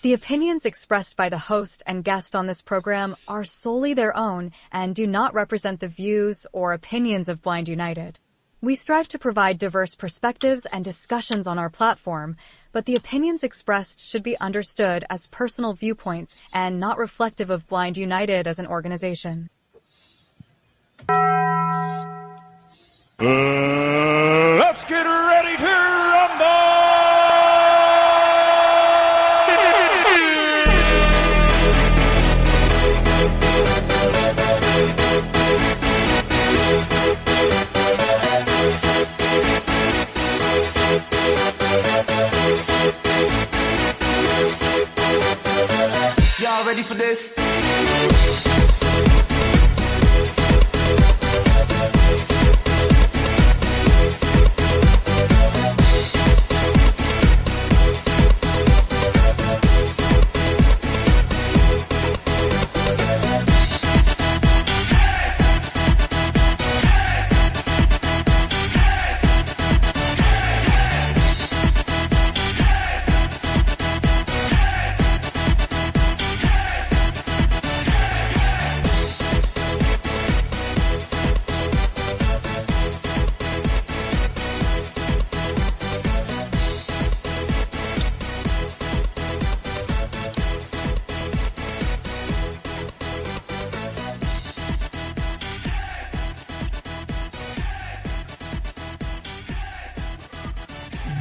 The opinions expressed by the host and guest on this program are solely their own and do not represent the views or opinions of Blind United. We strive to provide diverse perspectives and discussions on our platform, but the opinions expressed should be understood as personal viewpoints and not reflective of Blind United as an organization. Let's get ready to rumble! Y'all ready for this?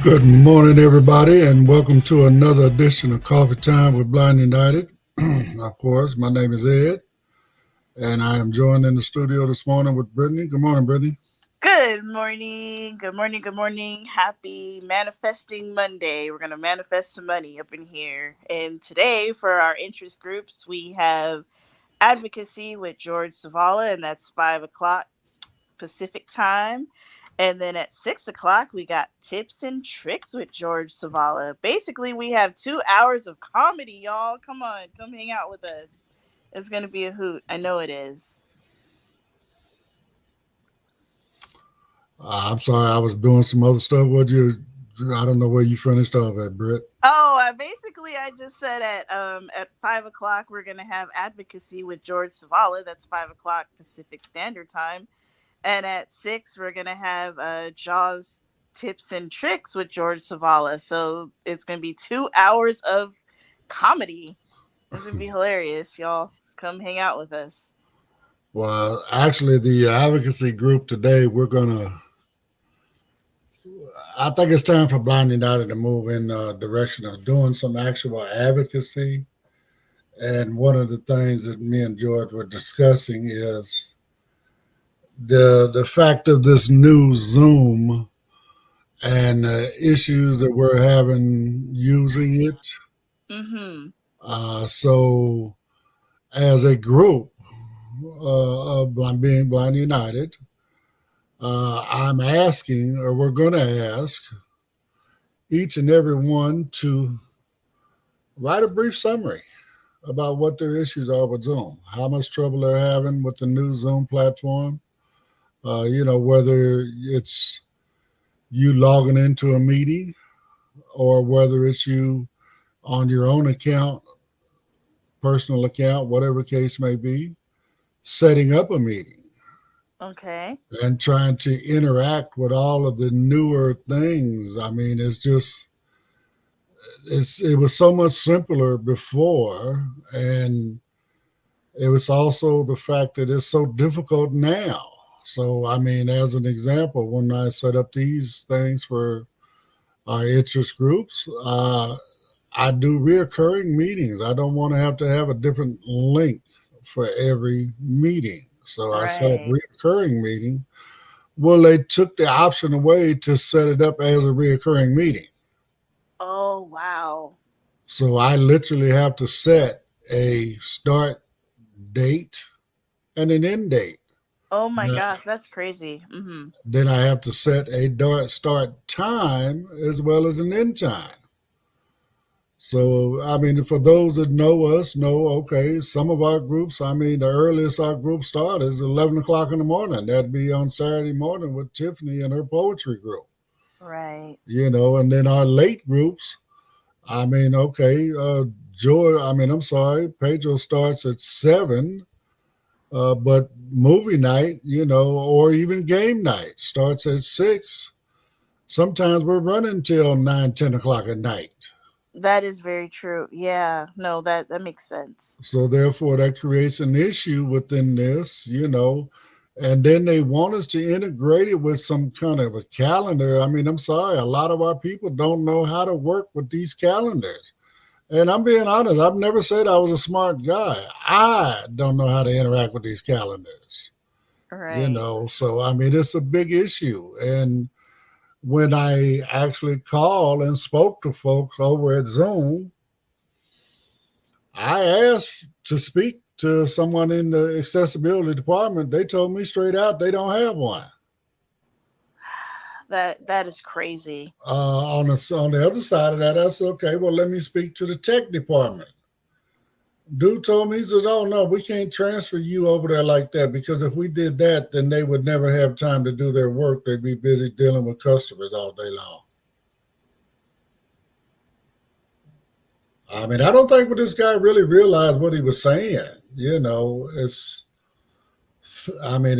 Good morning, everybody, and welcome to another edition of Coffee Time with Blind United. Of course, my name is Ed, and I am joined in the studio this morning with Brittany. Good morning, Brittany. Good morning. Good morning. Good morning. Happy Manifesting Monday. We're going to manifest some money up in here. And today, for our interest groups, we have Advocacy with George Savala, and that's 5 o'clock Pacific time. And then at 6 o'clock, we got Tips and Tricks with George Savala. Basically, we have 2 hours of comedy, y'all. Come on, come hang out with us. It's going to be a hoot. I know it is. I'm sorry, I was doing some other stuff. I don't know where you finished off at, Britt. Oh, I just said at 5 o'clock, we're going to have Advocacy with George Savala. That's 5 o'clock Pacific Standard Time. And at 6, we're going to have Jaws Tips and Tricks with George Savala. So it's going to be 2 hours of comedy. It's going to be hilarious, y'all. Come hang out with us. Well, actually, the advocacy group today, I think it's time for Blind United to move in the direction of doing some actual advocacy. And one of the things that me and George were discussing is the fact of this new Zoom and issues that we're having using it. Mm-hmm. So as a group of being Blind United, I'm asking, or we're going to ask, each and every one to write a brief summary about what their issues are with Zoom, how much trouble they're having with the new Zoom platform. Whether it's you logging into a meeting or whether it's you on your own account, personal account, whatever case may be, setting up a meeting. Okay. And trying to interact with all of the newer things. I mean, it was so much simpler before, and it was also the fact that it's so difficult now. So, I mean, as an example, when I set up these things for our interest groups, I do reoccurring meetings. I don't want to have a different link for every meeting. So I set up reoccurring meeting. Well, they took the option away to set it up as a reoccurring meeting. Oh, wow. So I literally have to set a start date and an end date. Oh my gosh, that's crazy. Mm-hmm. Then I have to set a start time as well as an end time. So, I mean, for those that know us, okay, some of our groups, I mean, the earliest our group start is 11 o'clock in the morning. That'd be on Saturday morning with Tiffany and her poetry group. Right. And then our late groups, I mean, okay, George. I mean, I'm sorry, Pedro starts at 7, but movie night, or even game night starts at 6. Sometimes we're running till 9, 10 o'clock at night. That is very true. Yeah, no, that makes sense. So therefore, that creates an issue within this. And then they want us to integrate it with some kind of a calendar. I mean, I'm sorry, a lot of our people don't know how to work with these calendars. And I'm being honest, I've never said I was a smart guy. I don't know how to interact with these calendars. Right. So I mean, it's a big issue. And when I actually called and spoke to folks over at Zoom, I asked to speak to someone in the accessibility department. They told me straight out they don't have one. That is crazy. On the other side of that, I said, okay, well, let me speak to the tech department. Dude told me, he says, oh, no, we can't transfer you over there like that, because if we did that, then they would never have time to do their work. They'd be busy dealing with customers all day long. I mean, I don't think this guy really realized what he was saying. I mean,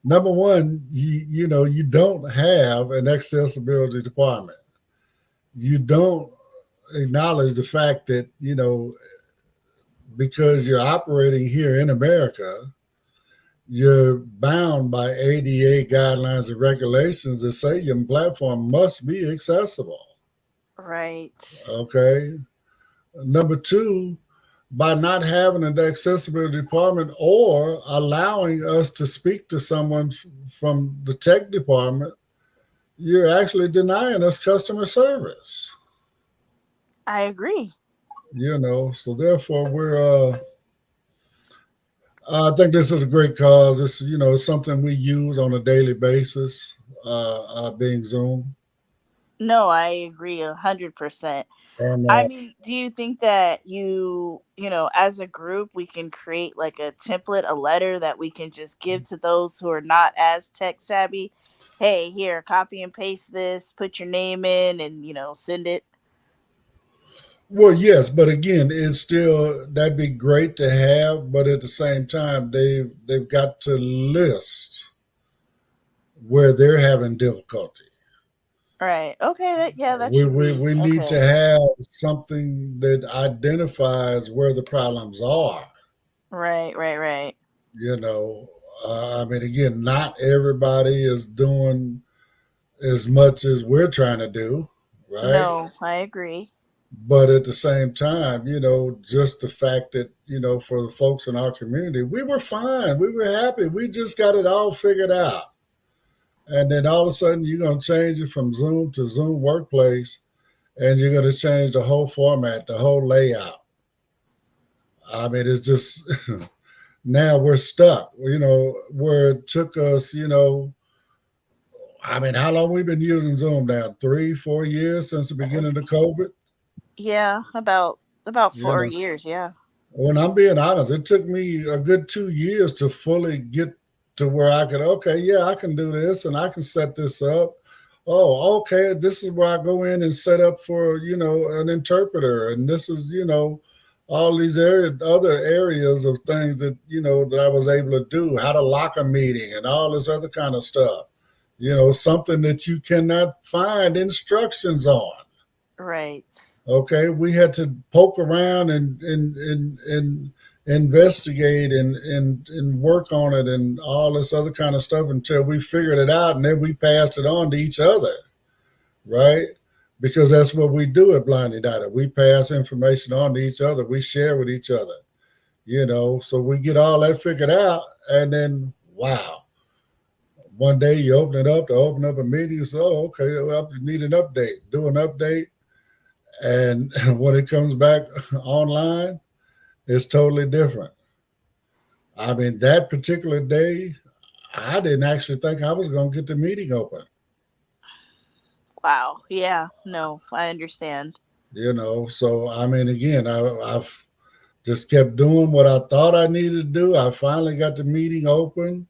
number one, you don't have an accessibility department. You don't acknowledge the fact that, because you're operating here in America, you're bound by ADA guidelines and regulations that say your platform must be accessible. Right. Okay. Number two, by not having an accessibility department or allowing us to speak to someone from the tech department, you're actually denying us customer service. I agree. So therefore I think this is a great cause. This is, something we use on a daily basis, being Zoom. No, I agree 100%. And I mean, do you think that as a group, we can create like a template, a letter that we can just give to those who are not as tech savvy? Hey, here, copy and paste this, put your name in, and send it. well, yes, but again, that'd be great to have, but at the same time, they've got to list where they're having difficulty. Right. Okay. That We, should we, be we need okay. to have something that identifies where the problems are. Right. Right. Right. I mean, again, not everybody is doing as much as we're trying to do, right? No, I agree. But at the same time, just the fact that, for the folks in our community, we were fine. We were happy. We just got it all figured out. And then all of a sudden, you're going to change it from Zoom to Zoom Workplace, and you're going to change the whole format, the whole layout. I mean, it's just now we're stuck, where it took us, I mean, how long we've been using Zoom now? 3-4 years since the beginning of COVID? Yeah, about You 4 know, years. Yeah. when I'm being honest, it took me a good 2 years to fully get to where I could, okay, yeah, I can do this and I can set this up. Oh, okay, this is where I go in and set up for, an interpreter. And this is, all these other areas of things that, that I was able to do, how to lock a meeting and all this other kind of stuff. Something that you cannot find instructions on. Right. Okay, we had to poke around and investigate and work on it and all this other kind of stuff until we figured it out, and then we passed it on to each other, right? Because that's what we do at Blind United. We pass information on to each other. We share with each other, so we get all that figured out, and then, wow. One day you open up a meeting, you say, oh, okay, well, I need an update. Do an update. And when it comes back online, it's totally different. I mean, that particular day, I didn't actually think I was going to get the meeting open. Wow. Yeah. No, I understand. So I mean, again, I've just kept doing what I thought I needed to do. I finally got the meeting open.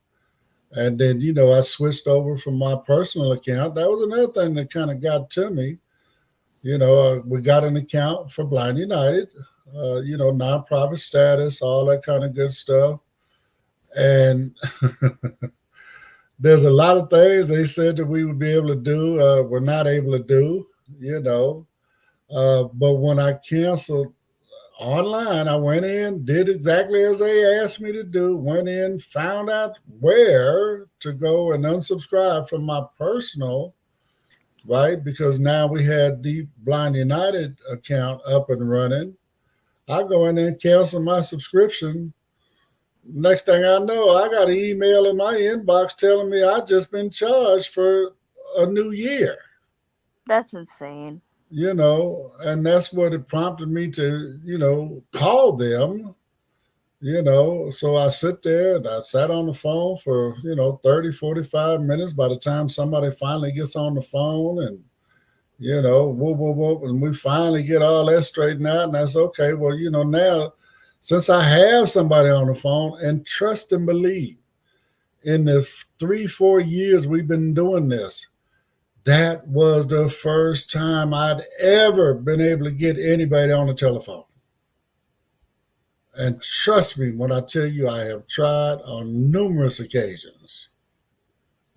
And then, I switched over from my personal account. That was another thing that kind of got to me. We got an account for Blind United, nonprofit status, all that kind of good stuff. And there's a lot of things they said that we would be able to do, we're not able to do, you know. But when I canceled online, I went in, did exactly as they asked me to do, went in, found out where to go and unsubscribe from my personal, right? Because now we had the Blind United account up and running. I go in there and cancel my subscription. Next thing I know, I got an email in my inbox telling me I just been charged for a new year. That's insane. And that's what it prompted me to, call them, So I sit there and I sat on the phone for, 30, 45 minutes. By the time somebody finally gets on the phone and, whoop, whoop, whoop, and we finally get all that straightened out, and that's okay. Well, now, since I have somebody on the phone, and trust and believe, in the 3-4 years we've been doing this, that was the first time I'd ever been able to get anybody on the telephone. And trust me when I tell you, I have tried on numerous occasions.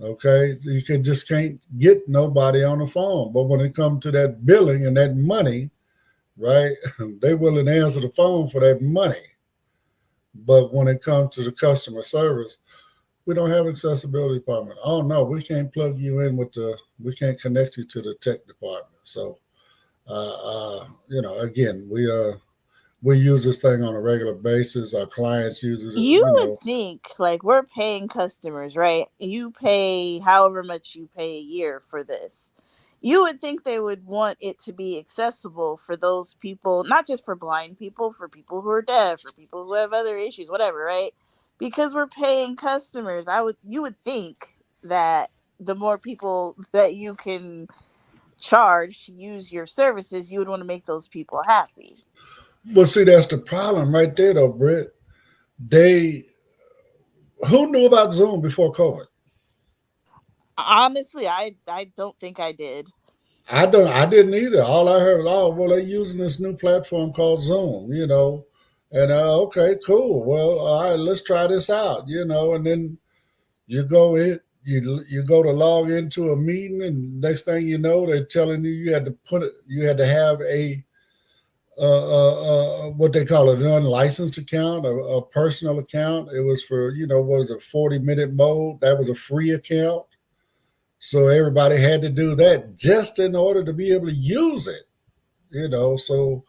Okay, you just can't get nobody on the phone. But when it comes to that billing and that money, right, they willing to answer the phone for that money. But when it comes to the customer service, we don't have accessibility department. Oh no, we can't plug you in we can't connect you to the tech department. So, again, we use this thing on a regular basis. Our clients use it. You would think, like, we're paying customers, right? You pay however much you pay a year for this. You would think they would want it to be accessible for those people, not just for blind people, for people who are deaf, for people who have other issues, whatever, right? Because we're paying customers. You would think that the more people that you can charge to use your services, you would want to make those people happy. Well, see, that's the problem right there, though, Britt. Who knew about Zoom before COVID? Honestly, I don't think I did. I didn't either. All I heard was, they're using this new platform called Zoom, and okay, cool. Well, all right, let's try this out, and then you go in, you go to log into a meeting, and next thing you know, they're telling you had to have a what they call an unlicensed account, a personal account. It was for, 40-minute mode. That was a free account. So everybody had to do that just in order to be able to use it, So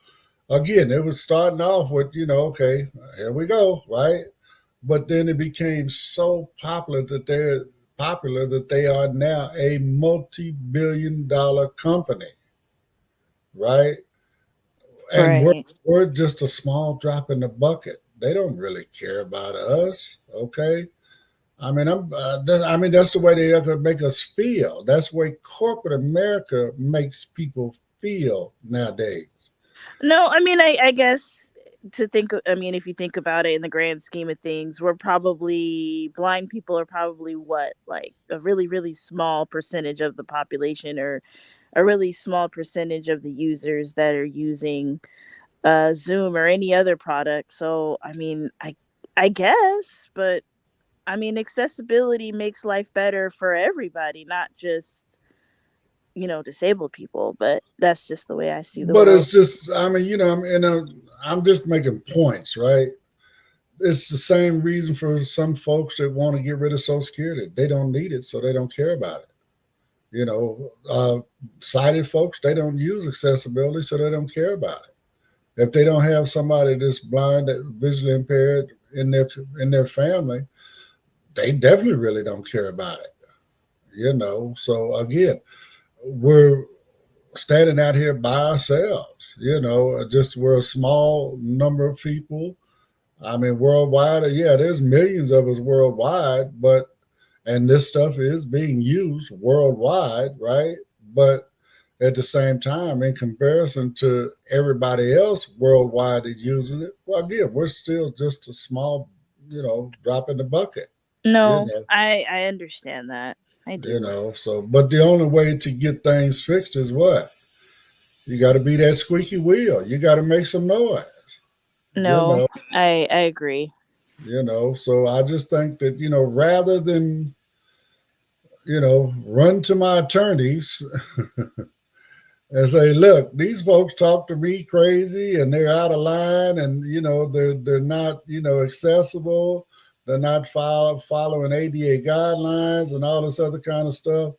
again, it was starting off with, okay, here we go, right? But then it became so popular that they are now a multi-billion-dollar company, right? And right. we're just a small drop in the bucket. They don't really care about us, okay? I mean, that's the way they ever make us feel. That's the way corporate America makes people feel nowadays. No, I mean, I guess if you think about it in the grand scheme of things, blind people are probably what, like a really, really small percentage of the population, or a really small percentage of the users that are using Zoom or any other product. So, I mean, I guess, but I mean, accessibility makes life better for everybody, not just, disabled people. But that's just the way I see the But world. it's just, I'm just making points, right? It's the same reason for some folks that want to get rid of Social Security. They don't need it, so they don't care about it. Sighted folks, they don't use accessibility, so they don't care about it. If they don't have somebody that's blind, that visually impaired in their family, they definitely really don't care about it. So again, we're standing out here by ourselves, just we're a small number of people. I mean, worldwide, yeah, there's millions of us worldwide, and this stuff is being used worldwide, right? But at the same time, in comparison to everybody else worldwide that uses it, well, again, we're still just a small, drop in the bucket. No, I understand that. I do. But the only way to get things fixed is what? You got to be that squeaky wheel. You got to make some noise. You No, know, I agree. So I just think that, rather than, run to my attorneys and say, look, these folks talk to me crazy and they're out of line and, they're not, accessible. They're not following ADA guidelines and all this other kind of stuff.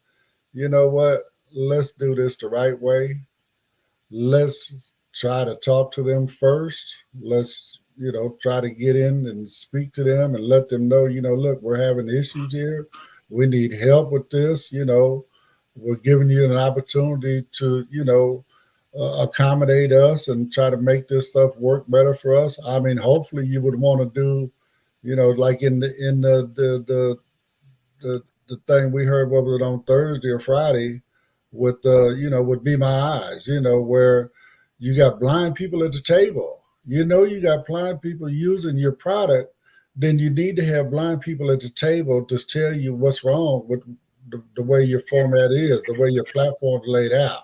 You know what? Let's do this the right way. Let's try to talk to them first. Let's, try to get in and speak to them and let them know, look, we're having issues here. We need help with this. We're giving you an opportunity to, accommodate us and try to make this stuff work better for us. I mean, hopefully you would want to do, like in the thing we heard, what was it, on Thursday or Friday, with with Be My Eyes, where you got blind people at the table. You got blind people using your product, then you need to have blind people at the table to tell you what's wrong with the way your format is, the way your platform's laid out.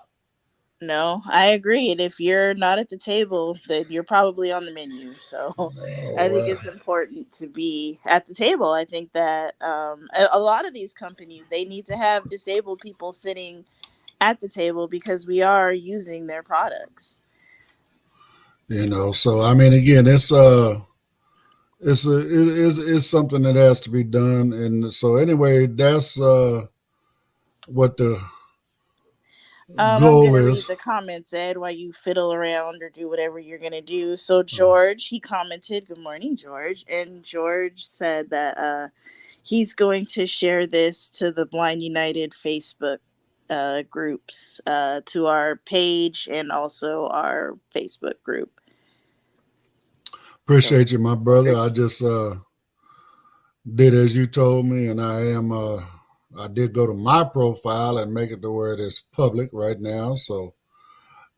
No, I agree. And if you're not at the table, then you're probably on the menu. So Oh, I think well, it's important to be at the table. I think that a lot of these companies, they need to have disabled people sitting at the table because we are using their products. so I mean, again, it's something that has to be done, and so anyway, that's what the I'm goal gonna read is. the comments, Ed, while you fiddle around or do whatever you're gonna do. So George, he commented, "Good morning, George," and George said that he's going to share this to the Blind United Facebook groups, to our page and also our Facebook group. So Appreciate you, my brother. I just did as you told me, and I did go to my profile and make it to where it is public right now. So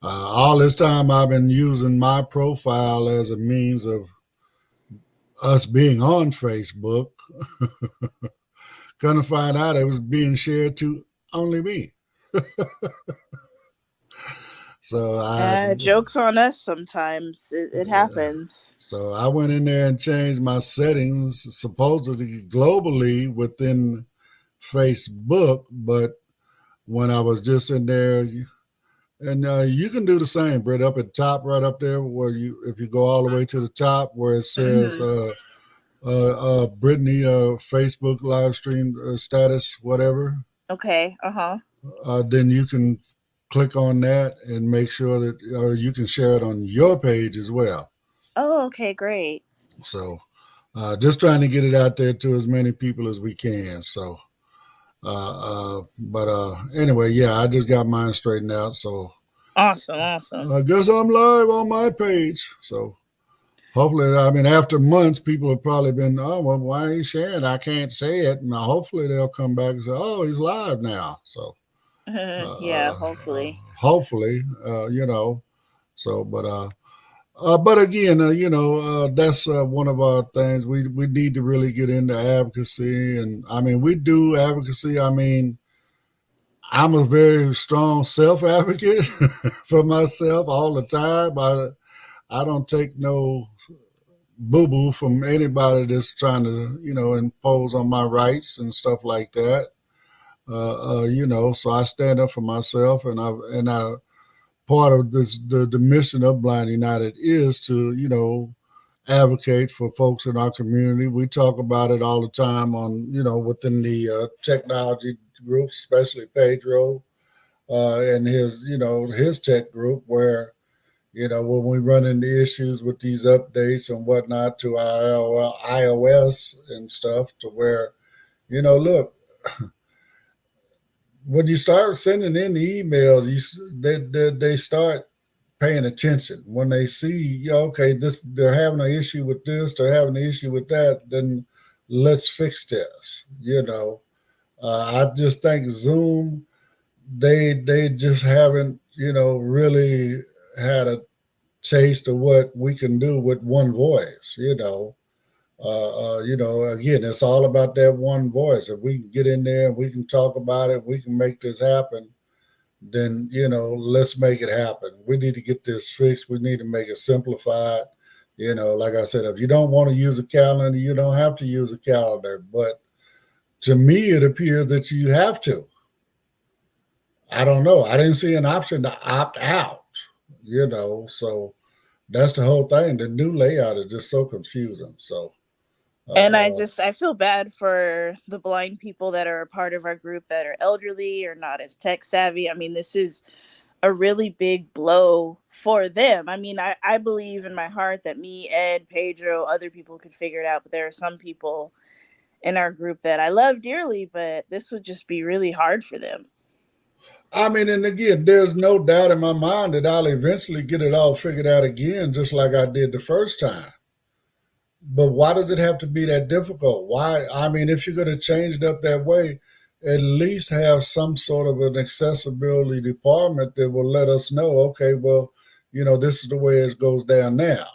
all this time I've been using my profile as a means of us being on Facebook. Couldn't find out it was being shared to only me. So jokes on us sometimes. It happens. so I went in there and changed my settings supposedly globally within Facebook, but when I was just in there, and you can do the same, Brett, up at the top, right up there, where if you go all the way to the top where it says Hmm. Brittany Facebook live stream status, whatever, Okay. Uh-huh. then you can click on that and make sure that, or you can share it on your page as well. Oh, okay, great. So just trying to get it out there to as many people as we can. So, but anyway, yeah, I just got mine straightened out. So Awesome, awesome. I guess I'm live on my page. So hopefully, I mean, after months, people have probably been, oh, well, why ain't he sharing? I can't say it. Now, hopefully, they'll come back and say, oh, he's live now. So Yeah, uh, hopefully. hopefully, so, but again, that's one of our things. We need to really get into advocacy, and I mean, we do advocacy. I mean, I'm a very strong self advocate for myself all the time. I don't take no boo boo from anybody that's trying to impose on my rights and stuff like that. So I stand up for myself, and I part of this the mission of Blind United is to advocate for folks in our community. We talk about it all the time on within the technology groups, especially Pedro and his tech group, where when we run into issues with these updates and whatnot to our iOS and stuff, to where look, when you start sending in the emails, they start paying attention when they see, okay, this they're having an issue with this, they're having an issue with that, then let's fix this. I just think Zoom, they just haven't really had a taste of what we can do with one voice. Again, it's all about that one voice. If we can get in there and we can talk about it, we can make this happen. then, let's make it happen. We need to get this fixed. We need to make it simplified. Like I said, if you don't want to use a calendar, you don't have to use a calendar. But to me, it appears that you have to. I don't know. I didn't see an option to opt out, so that's the whole thing. The new layout is just so confusing. So, and I feel bad for the blind people that are a part of our group that are elderly or not as tech savvy. I mean, this is a really big blow for them. I mean, I believe in my heart that me, Ed, Pedro, other people could figure it out, but there are some people in our group that I love dearly, but this would just be really hard for them. I mean, and again, there's no doubt in my mind that I'll eventually get it all figured out again, just like I did the first time. But why does it have to be that difficult? Why? I mean, if you're going to change it up that way, at least have some sort of an accessibility department that will let us know, okay, well, this is the way it goes down now.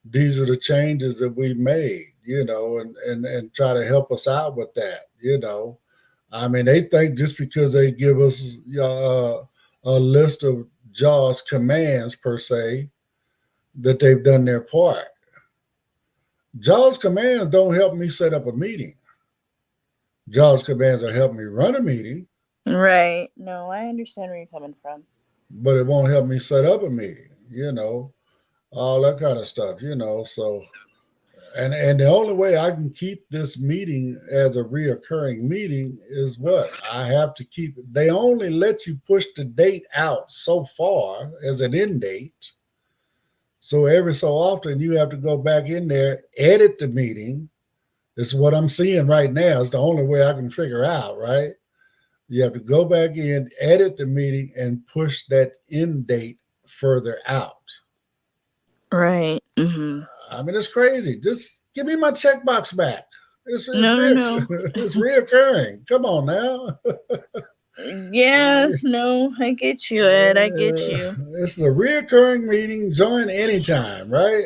These are the changes that we made, and try to help us out with that, I mean, they think just because they give us a list of JAWS commands per se, that they've done their part. JAWS commands don't help me set up a meeting. JAWS commands will help me run a meeting. Right. No, I understand where you're coming from. But it won't help me set up a meeting, all that kind of stuff, so... And the only way I can keep this meeting as a reoccurring meeting is what? I have to keep it. They only let you push the date out so far as an end date. So every so often you have to go back in there, edit the meeting. It's what I'm seeing right now. It's the only way I can figure out, right? You have to go back in, edit the meeting, and push that end date further out. Right. Mm-hmm. I mean, it's crazy. Just give me my checkbox back. It's no. It's reoccurring. Come on now. Yeah, no, I get you, Ed. I get you. It's a reoccurring meeting. Join anytime, right?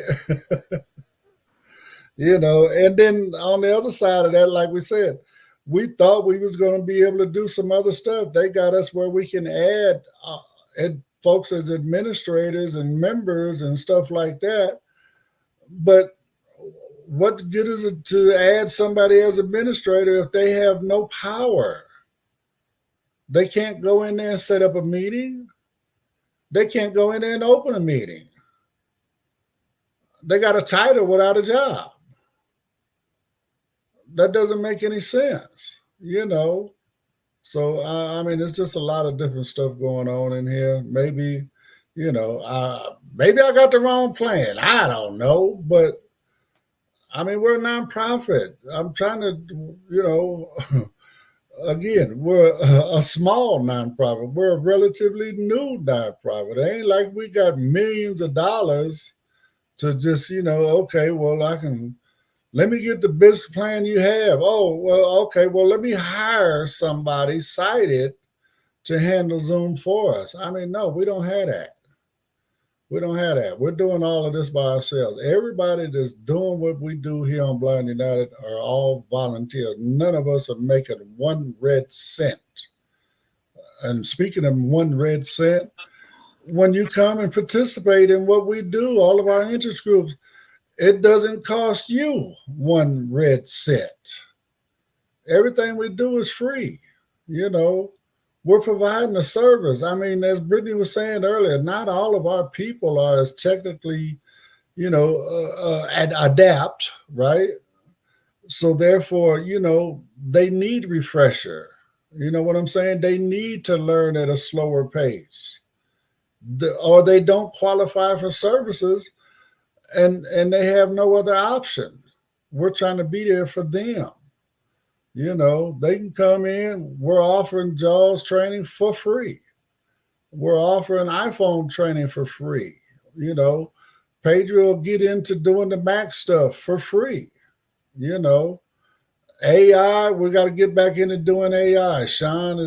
And then on the other side of that, like we said, we thought we was going to be able to do some other stuff. They got us where we can add folks as administrators and members and stuff like that. But what good is it to add somebody as administrator if they have no power? They can't go in there and set up a meeting. They can't go in there and open a meeting. They got a title without a job. That doesn't make any sense, So, I mean, it's just a lot of different stuff going on in here. Maybe, maybe I got the wrong plan. I don't know. But, I mean, we're a nonprofit. I'm trying to, again, we're a small nonprofit. We're a relatively new nonprofit. It ain't like we got millions of dollars to just, okay, well, let me get the business plan you have. Oh, well, okay, well, let me hire somebody sighted to handle Zoom for us. I mean, no, we don't have that. We don't have that. We're doing all of this by ourselves. Everybody that's doing what we do here on Blind United are all volunteers. None of us are making 1 red cent. And speaking of 1 red cent, when you come and participate in what we do, all of our interest groups, it doesn't cost you 1 red cent. Everything we do is free. We're providing a service. I mean, as Brittany was saying earlier, not all of our people are as technically, adapt, right? So therefore, they need refresher. You know what I'm saying? They need to learn at a slower pace. Or they don't qualify for services and they have no other option. We're trying to be there for them. They can come in. We're offering JAWS training for free. We're offering iPhone training for free. Pedro will get into doing the Mac stuff for free. AI, we got to get back into doing AI. Sean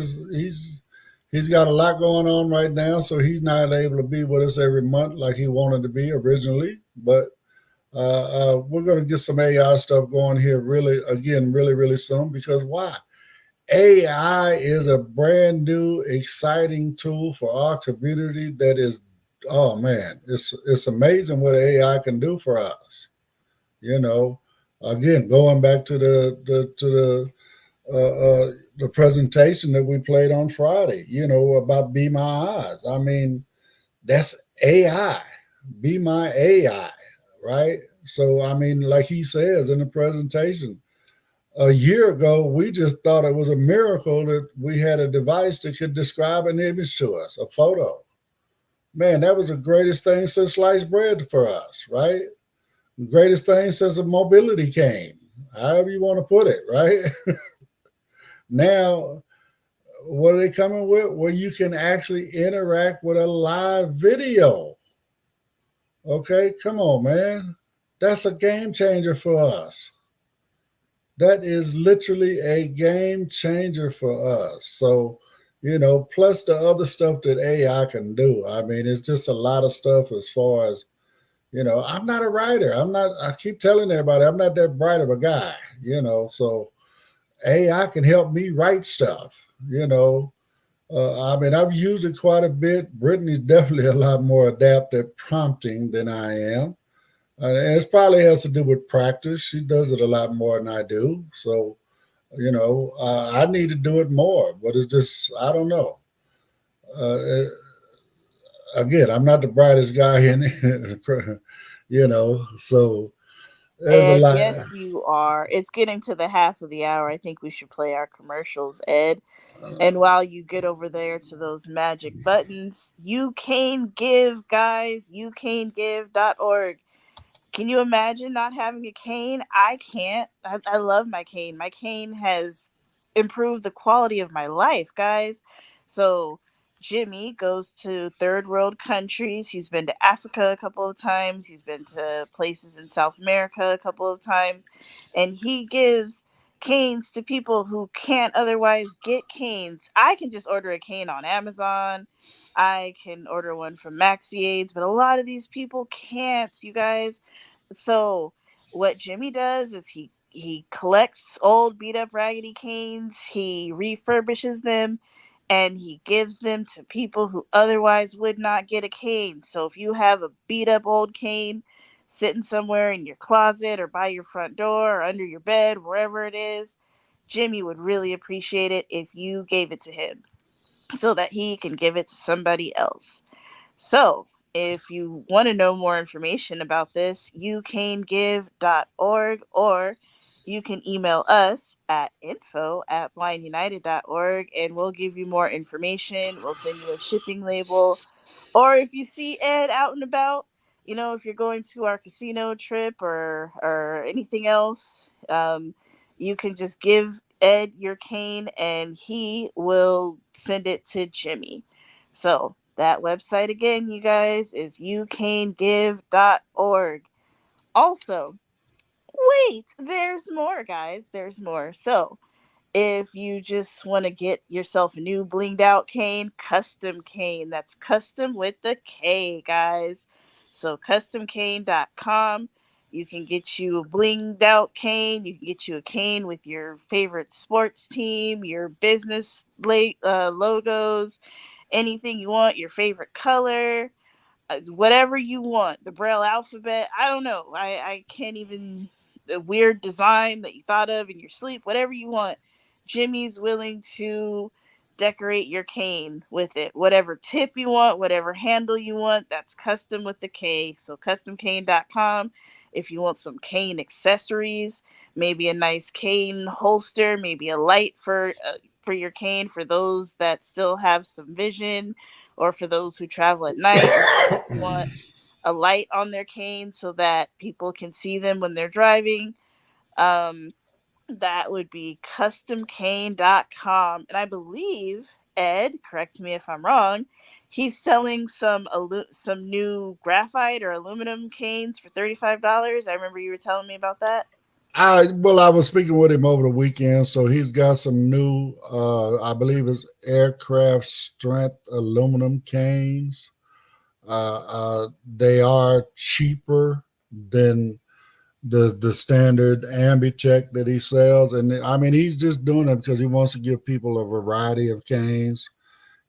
he's got a lot going on right now, so he's not able to be with us every month like he wanted to be originally. But we're going to get some AI stuff going here really, really soon. Because why? AI is a brand new, exciting tool for our community that is, oh man, it's amazing what AI can do for us. You know, again, going back to the presentation that we played on Friday, about Be My Eyes. I mean, that's AI. Be My AI, right? So, I mean, like he says in the presentation, a year ago, we just thought it was a miracle that we had a device that could describe an image to us, a photo. Man, that was the greatest thing since sliced bread for us, right? The greatest thing since the mobility came, however you want to put it, right? Now, what are they coming with? Where you can actually interact with a live video. Okay, come on, man. That's a game changer for us. That is literally a game changer for us. So, plus the other stuff that AI can do. I mean, it's just a lot of stuff as far as, I'm not a writer. I keep telling everybody, I'm not that bright of a guy, so AI can help me write stuff, I mean, I've used it quite a bit. Brittany's definitely a lot more adept at prompting than I am. And it probably has to do with practice. She does it a lot more than I do. So, I need to do it more, but it's just, I don't know. Uh, Again, I'm not the brightest guy in, so there's a Ed, lot. yes, you are. It's getting to the half of the hour. I think we should play our commercials, Ed. And while you get over there to those magic buttons, you can give, guys, youcangive.org. Can you imagine not having a cane? I can't. I love my cane. My cane has improved the quality of my life, guys. So Jimmy goes to third world countries. He's been to Africa a couple of times. He's been to places in South America a couple of times. And he gives canes to people who can't otherwise get canes. I can just order a cane on Amazon. I can order one from Maxi Aids, but a lot of these people can't, you guys. So what Jimmy does is he collects old beat up raggedy canes, he refurbishes them, and he gives them to people who otherwise would not get a cane. So if you have a beat up old cane sitting somewhere in your closet or by your front door or under your bed, wherever it is, Jimmy would really appreciate it if you gave it to him so that he can give it to somebody else. So, if you want to know more information about this, youcangive.org, or you can email us at info@blindunited.org and we'll give you more information. We'll send you a shipping label. Or if you see Ed out and about, if you're going to our casino trip or anything else, you can just give Ed your cane and he will send it to Jimmy. So that website again, you guys, is youcangive.org. Also, wait, there's more, guys. There's more. So if you just want to get yourself a new blinged out cane, Custom Cane. That's custom with the K, guys. So customcane.com. You can get you a blinged out cane. You can get you a cane with your favorite sports team, your business logos, anything you want, your favorite color, whatever you want, the Braille alphabet. I don't know. I can't even, the weird design that you thought of in your sleep, whatever you want. Jimmy's willing to decorate your cane with it. Whatever tip you want, whatever handle you want, that's custom with the K. So customcane.com. If you want some cane accessories, maybe a nice cane holster, maybe a light for your cane for those that still have some vision, or for those who travel at night and want a light on their cane so that people can see them when they're driving. Um, that would be customcane.com. And I believe, Ed, correct me if I'm wrong, he's selling some new graphite or aluminum canes for $35. I remember you were telling me about that. I was speaking with him over the weekend, so he's got some new, I believe it's aircraft strength aluminum canes. They are cheaper than the standard Ambitech that he sells. And I mean, he's just doing it because he wants to give people a variety of canes.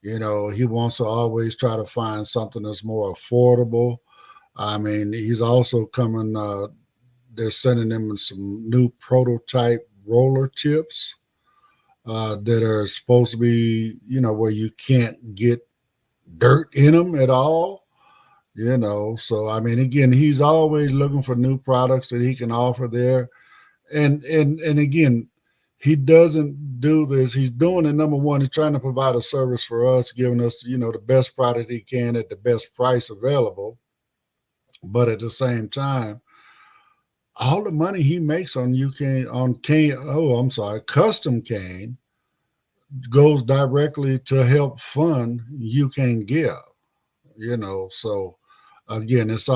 You know, he wants to always try to find something that's more affordable. I mean, he's also coming, they're sending him some new prototype roller tips that are supposed to be, you know, where you can't get dirt in them at all. You know, so I mean, again, he's always looking for new products that he can offer there. And again, he doesn't do this. He's doing it. Number one, he's trying to provide a service for us, giving us, you know, the best product he can at the best price available. But at the same time, all the money he makes on custom cane goes directly to help fund You Can't Give. You know, so again, it's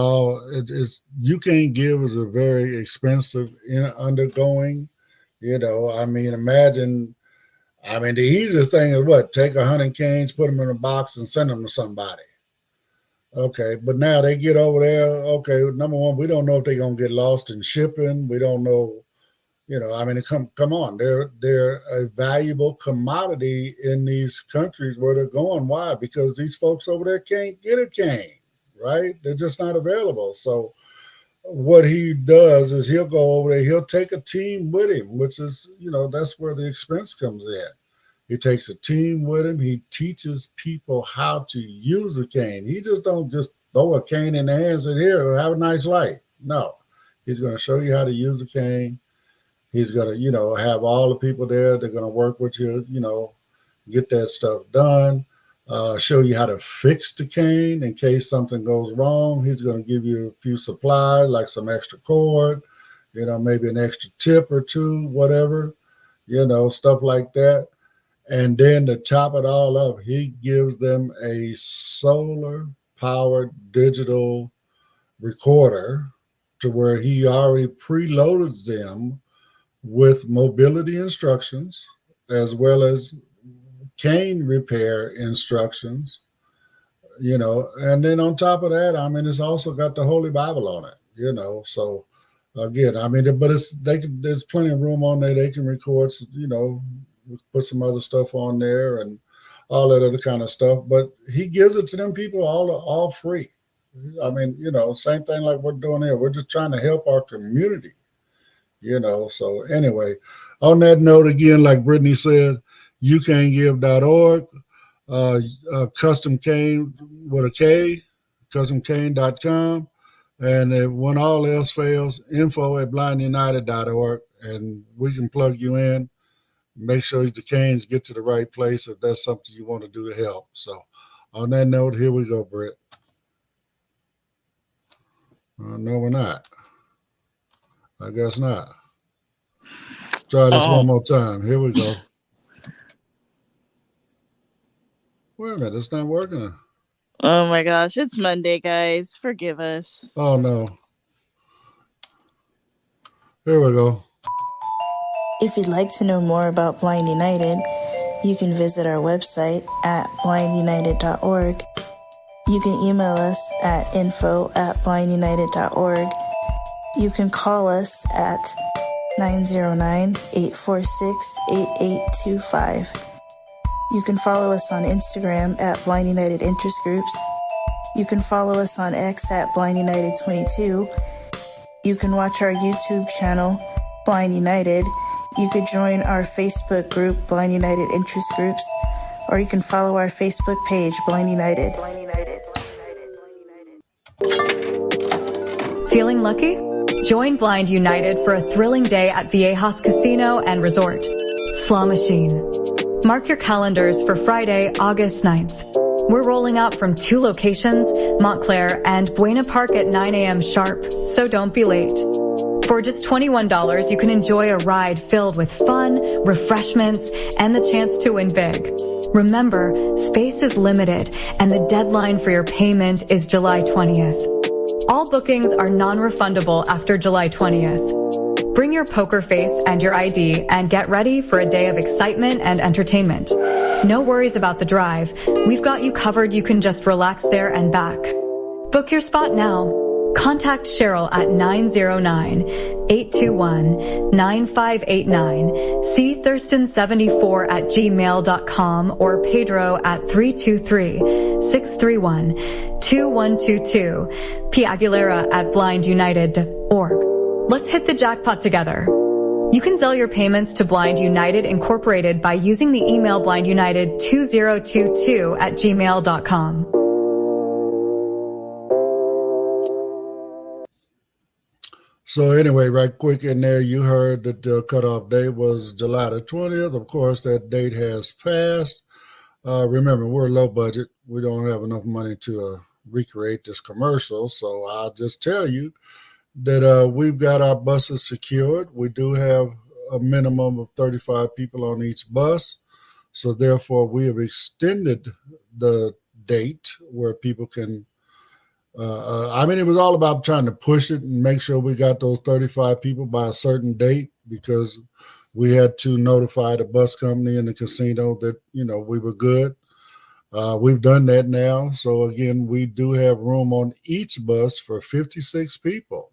You Can't Give is a very expensive undergoing. You know, I mean, imagine, I mean, the easiest thing is what? Take 100 canes, put them in a box and send them to somebody. Okay, but now they get over there. Okay, number one, we don't know if they're going to get lost in shipping. We don't know, you know, I mean, come on. They're a valuable commodity in these countries where they're going. Why? Because these folks over there can't get a cane, right? They're just not available. So what he does is he'll go over there, he'll take a team with him, which is, you know, that's where the expense comes in. He takes a team with him. He teaches people how to use a cane. He just don't just throw a cane in the hands and here, have a nice life. No, he's going to show you how to use a cane. He's going to, you know, have all the people there. They're going to work with you, you know, get that stuff done, show you how to fix the cane in case something goes wrong. He's going to give you a few supplies, like some extra cord, you know, maybe an extra tip or two, whatever, you know, stuff like that. And then to top it all up, he gives them a solar-powered digital recorder to where he already preloads them with mobility instructions as well as cane repair instructions, you know. And then on top of that, I mean, it's also got the Holy Bible on it, you know. So again, I mean, but there's plenty of room on there. They can record, you know, put some other stuff on there and all that other kind of stuff. But he gives it to them people all free. I mean, you know, same thing like we're doing here. We're just trying to help our community, you know. So anyway, on that note, again, like Brittany said, youcan'tgive.org, custom cane with a K, customcane.com. And when all else fails, info@blindunited.org, and we can plug you in. Make sure the canes get to the right place if that's something you want to do to help. So on that note, here we go, Britt. No, we're not. I guess not. Try this one more time. Here we go. Wait a minute, it's not working. Oh my gosh, it's Monday, guys. Forgive us. Oh no. Here we go. If you'd like to know more about Blind United, you can visit our website at blindunited.org. You can email us at info@blindunited.org. You can call us at 909-846-8825. You can follow us on Instagram at Blind United Interest Groups. You can follow us on X at Blind United 22. You can watch our YouTube channel, Blind United. You could join our Facebook group, Blind United Interest Groups, or you can follow our Facebook page, Blind United. Feeling lucky? Join Blind United for a thrilling day at Viejas Casino and Resort. Slaw Machine. Mark your calendars for Friday, August 9th. We're rolling out from 2 locations, Montclair and Buena Park at 9 a.m. sharp, so don't be late. For just $21, you can enjoy a ride filled with fun, refreshments, and the chance to win big. Remember, space is limited, and the deadline for your payment is July 20th. All bookings are non-refundable after July 20th. Bring your poker face and your ID and get ready for a day of excitement and entertainment. No worries about the drive. We've got you covered. You can just relax there and back. Book your spot now. Contact Cheryl at 909-821-9589, cthurston74@gmail.com, or Pedro at 323-631-2122, P. Aguilera at blindunited.org. Let's hit the jackpot together. You can Zelle your payments to Blind United Incorporated by using the email blindunited2022@gmail.com. So anyway, right quick in there, you heard that the cutoff date was July the 20th. Of course, that date has passed. Remember, we're low budget. We don't have enough money to recreate this commercial. So I'll just tell you that we've got our buses secured. We do have a minimum of 35 people on each bus. So therefore, we have extended the date where people can it was all about trying to push it and make sure we got those 35 people by a certain date, because we had to notify the bus company and the casino that, we were good. We've done that now. So again, we do have room on each bus for 56 people.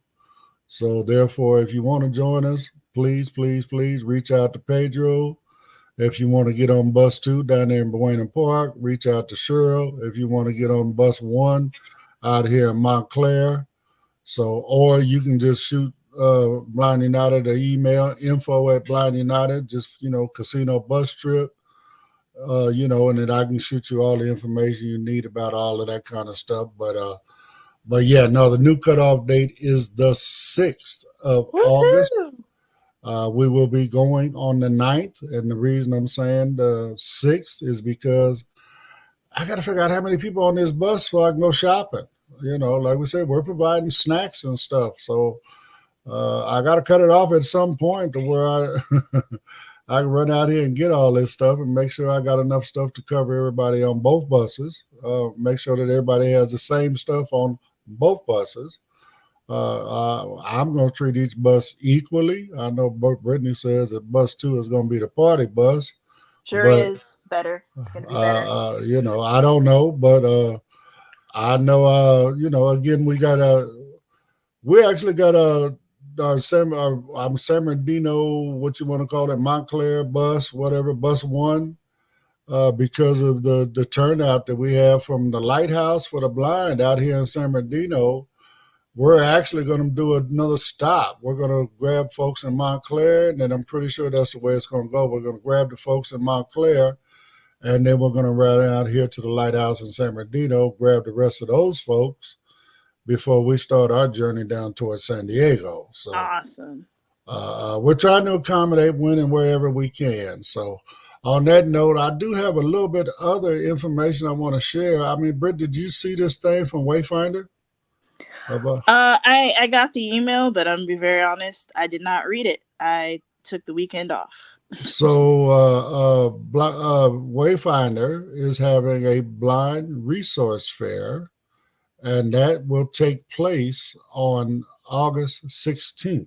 So therefore, if you want to join us, please, please, please reach out to Pedro. If you want to get on bus 2 down there in Buena Park, reach out to Cheryl. If you want to get on bus 1 out here in Montclair. So, or you can just shoot Blind United an email, info@Blind United, just, casino bus trip, and then I can shoot you all the information you need about all of that kind of stuff. But yeah, no, the new cutoff date is the 6th of August. We will be going on the 9th. And the reason I'm saying the 6th is because I got to figure out how many people on this bus so I can go shopping. Like we said, we're providing snacks and stuff. So I got to cut it off at some point to where I can run out here and get all this stuff and make sure I got enough stuff to cover everybody on both buses. Make sure that everybody has the same stuff on both buses. I'm going to treat each bus equally. I know Brittany says that bus 2 is going to be the party bus. Sure is. Better. It's going to be better. I don't know, but I know, again, we actually got our San Bernardino, what you want to call it, Montclair bus, whatever, bus 1, because of the turnout that we have from the Lighthouse for the Blind out here in San Bernardino. We're actually going to do another stop. We're going to grab folks in Montclair, and then I'm pretty sure that's the way it's going to go. We're going to grab the folks in Montclair, and then we're going to ride out here to the Lighthouse in San Bernardino, grab the rest of those folks before we start our journey down towards San Diego. So awesome. We're trying to accommodate when and wherever we can. So on that note, I do have a little bit other information I want to share. I mean, Britt, did you see this thing from Wayfinder? I got the email, but I'm going to be very honest, I did not read it. I took the weekend off. So Wayfinder is having a blind resource fair, and that will take place on August 16th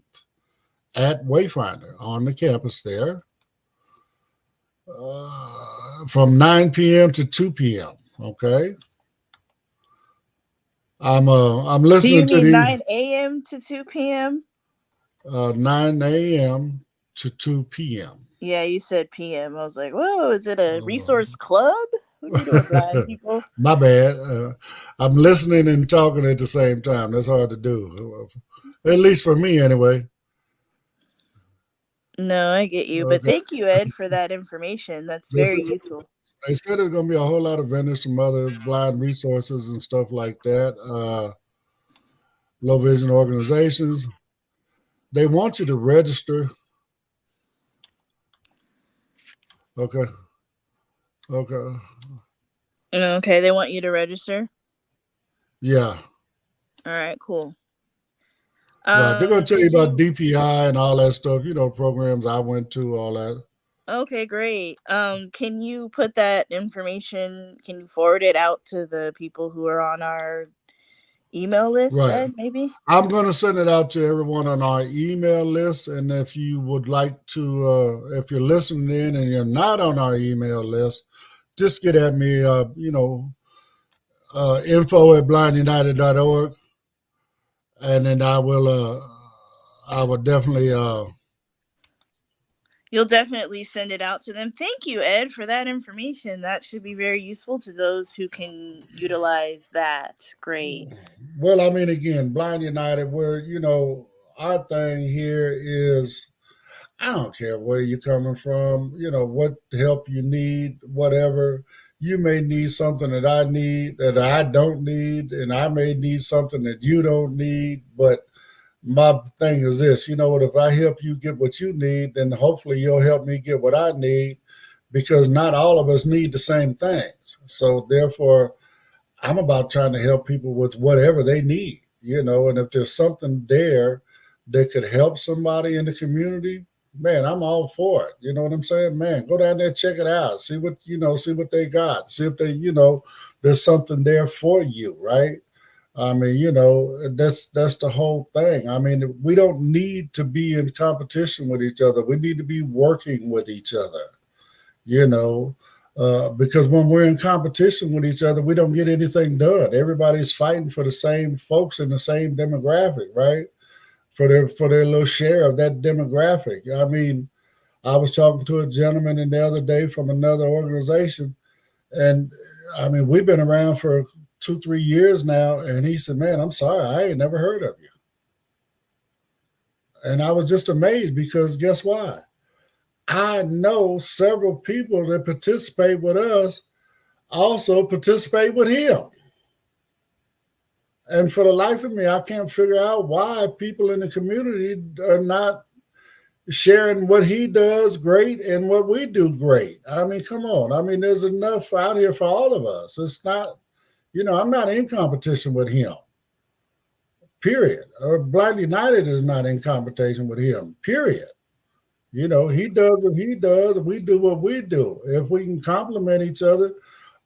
at Wayfinder on the campus there, from 9 p.m. to 2 p.m. Okay. I'm listening to 9 a.m. to 2 p.m.? 9 a.m. to 2 p.m. Yeah, you said p.m. I was like, whoa, is it a resource club? What are you doing, blind people? My bad. I'm listening and talking at the same time. That's hard to do. At least for me, anyway. No, I get you. But thank you, Ed, for that information. That's very useful. They said there's going to be a whole lot of vendors from other blind resources and stuff like that. Low vision organizations. They want you to register. Okay. Okay, they want you to register? Yeah. All right, cool. Right. They're going to tell you about DPI and all that stuff, programs I went to, all that. Okay, great. Can you put that information, can you forward it out to the people who are on our email list, right. Ed, maybe? I'm going to send it out to everyone on our email list. And if you would like to, if you're listening in and you're not on our email list, just get at me, info@blindunited.org. and then I will definitely You'll definitely send it out to them. Thank you, Ed, for that information. That should be very useful to those who can utilize that. Great. well, I mean, again, Blind United, where our thing here is, I don't care where you're coming from, what help you need, whatever. You may need something that I need that I don't need, and I may need something that you don't need. But my thing is this, you know what? If I help you get what you need, then hopefully you'll help me get what I need, because not all of us need the same things. So therefore, I'm about trying to help people with whatever they need, and if there's something there that could help somebody in the community, man, I'm all for it. You know what I'm saying? Man, go down there, check it out, see what they got, see if they, there's something there for you, right? I mean, that's the whole thing. I mean, we don't need to be in competition with each other. We need to be working with each other, you know, because when we're in competition with each other, we don't get anything done. Everybody's fighting for the same folks in the same demographic, right? For their little share of that demographic. I mean, I was talking to a gentleman the other day from another organization, and I mean, we've been around for 2-3 years now, and he said, "Man, I'm sorry, I ain't never heard of you." And I was just amazed, because guess why? I know several people that participate with us also participate with him. And for the life of me, I can't figure out why people in the community are not sharing what he does great and what we do great. I mean, come on. I mean, there's enough out here for all of us. It's not, I'm not in competition with him, period. Or Blind United is not in competition with him, period. He does what he does, we do what we do. If we can complement each other.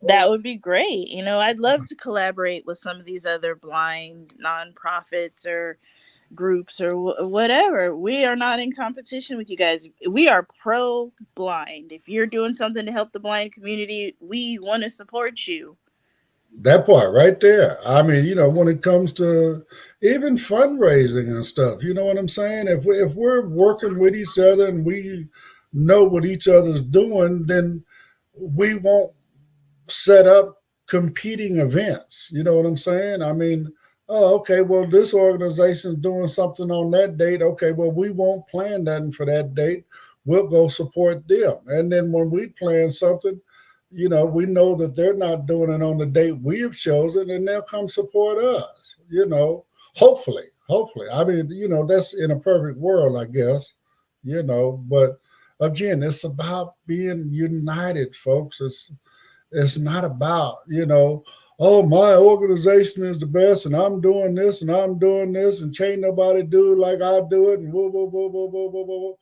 That would be great. I'd love to collaborate with some of these other blind nonprofits or groups or whatever. We are not in competition with you guys. We are pro blind. If you're doing something to help the blind community, we want to support you. That part right there. I mean, when it comes to even fundraising and stuff, you know what I'm saying? If we're working with each other and we know what each other's doing, then we won't set up competing events. You know what I'm saying? I mean, oh, okay, well, this organization's doing something on that date. Okay, well, we won't plan nothing for that date. We'll go support them. And then when we plan something, we know that they're not doing it on the date we have chosen, and they'll come support us, hopefully. I mean, that's in a perfect world, I guess, but again, it's about being united, folks. It's not about, oh, my organization is the best and I'm doing this and I'm doing this and can't nobody do it like I do it and whoa, whoa, whoa, whoa, whoa, whoa, whoa.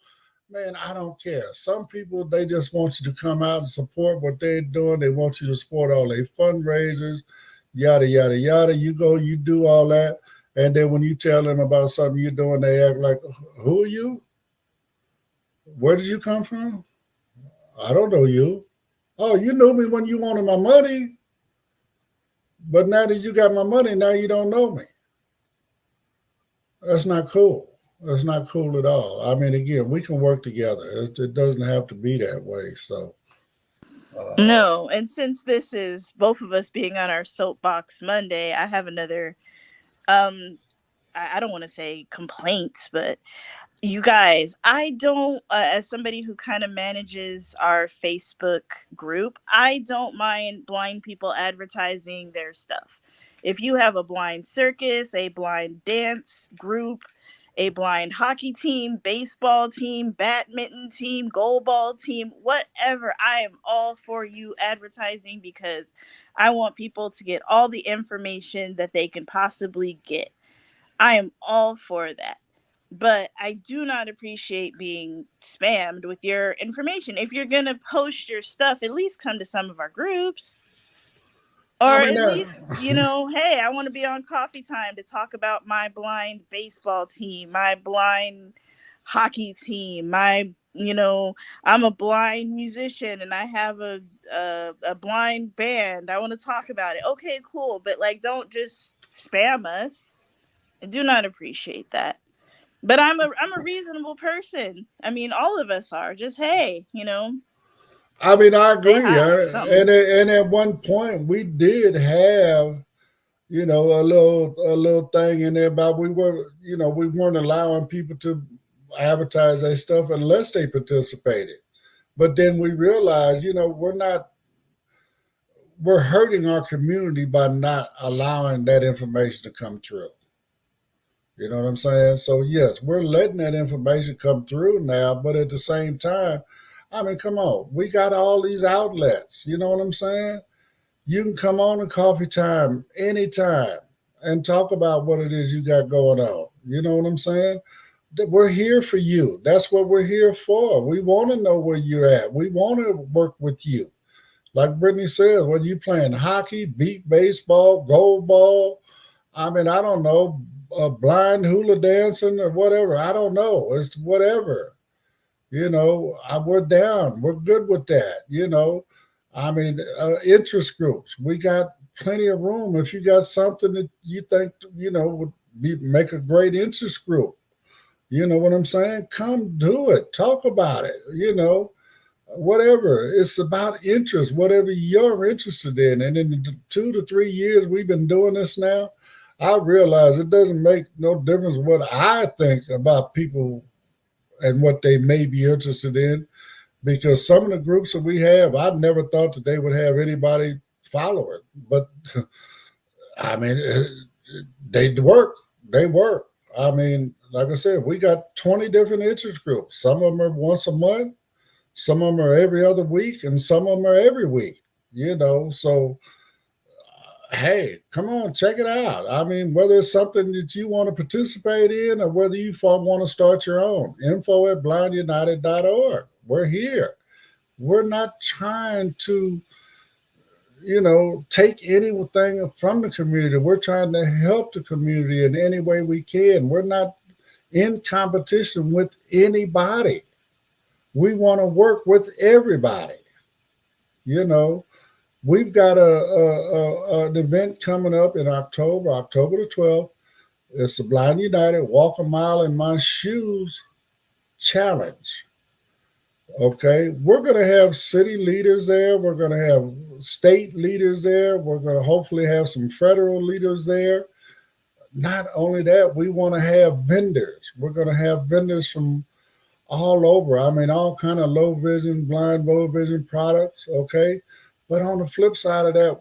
Man, I don't care. Some people, they just want you to come out and support what they're doing. They want you to support all their fundraisers, yada, yada, yada. You go, you do all that. And then when you tell them about something you're doing, they act like, who are you? Where did you come from? I don't know you. Oh, you knew me when you wanted my money. But now that you got my money, now you don't know me. That's not cool. That's not cool at all. I mean, again, we can work together. It doesn't have to be that way. So, no. And since this is both of us being on our soapbox Monday, I have another, I don't want to say complaints, but you guys, I don't, as somebody who kind of manages our Facebook group, I don't mind blind people advertising their stuff. If you have a blind circus, a blind dance group, a blind hockey team, baseball team, badminton team, goalball team, whatever, I am all for you advertising, because I want people to get all the information that they can possibly get. I am all for that. But I do not appreciate being spammed with your information. If you're going to post your stuff, at least come to some of our groups. Or I mean, at least, hey, I want to be on Coffee Time to talk about my blind baseball team, my blind hockey team, I'm a blind musician and I have a blind band. I want to talk about it. Okay, cool. But don't just spam us. I do not appreciate that. But I'm a reasonable person. I mean, all of us are. Just hey, I mean, I say agree. hi. Something. And at one point we did have, a little thing in there about we weren't allowing people to advertise their stuff unless they participated. But then we realized, we're hurting our community by not allowing that information to come through. You know what I'm saying? So yes, we're letting that information come through now, but at the same time, I mean, come on, we got all these outlets. You know what I'm saying? You can come on to Coffee Time anytime and talk about what it is you got going on. You know what I'm saying? We're here for you. That's what we're here for. We want to know where you're at. We want to work with you. Like Brittany said, whether you playing hockey, beat baseball, gold ball, I mean, I don't know, blind hula dancing or whatever. I don't know. It's whatever. We're down. We're good with that. I mean, interest groups. We got plenty of room. If you got something that you think, would make a great interest group, you know what I'm saying? Come do it. Talk about it. Whatever. It's about interest, whatever you're interested in. And in the 2 to 3 years we've been doing this now, I realize it doesn't make no difference what I think about people and what they may be interested in, because some of the groups that we have, I never thought that they would have anybody follow it. But I mean, they work. They work. I mean, like I said, we got 20 different interest groups. Some of them are once a month, some of them are every other week, and some of them are every week. So hey, come on, check it out. I mean, whether it's something that you want to participate in or whether you want to start your own, info@blindunited.org. We're here. We're not trying to, take anything from the community. We're trying to help the community in any way we can. We're not in competition with anybody. We want to work with everybody. We've got an event coming up in October the 12th. It's the Blind United Walk a Mile in My Shoes Challenge. Okay, we're going to have city leaders there. We're going to have state leaders there. We're going to hopefully have some federal leaders there. Not only that, we want to have vendors. We're going to have vendors from all over. I mean, all kind of low vision, blind, low vision products. Okay. But on the flip side of that,